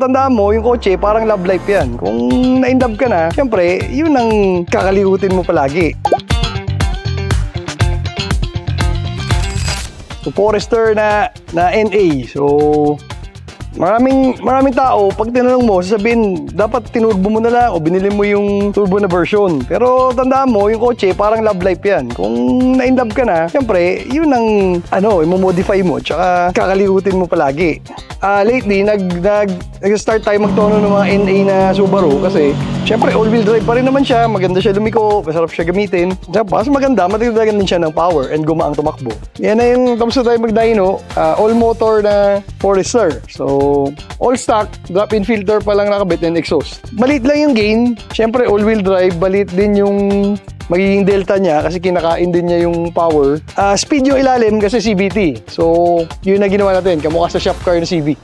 tandaan mo, yung kotse, parang love life yan. Kung na-in-love ka na, syempre, yun ang kakalimutin mo palagi. So, Forester na NA. So, maraming tao, pag tinanong mo, sasabihin, dapat tinurbo mo na lang o binili mo yung turbo na version. Pero tandaan mo, yung kotse, parang love life yan. Kung na-in-love ka na, syempre, yun ang, i-modify mo, tsaka kakalimutin mo palagi. Lately, nag-start tayo magtono ng mga NA na Subaru kasi syempre all-wheel drive pa rin naman siya, maganda siya lumiko, masarap siya gamitin. Mas maganda, matagdagan din siya ng power and gumaang tumakbo. Yan na yung tapos na tayo mag-dyno, all-motor na Forester. So, all-stock, drop-in filter pa lang nakabit and exhaust. Maliit lang yung gain, syempre all-wheel drive, maliit din yung magiging delta niya kasi kinakain din niya yung power. Speed yung ilalim kasi CVT. So, yun na ginawa natin. Kamukha sa shop car na CV.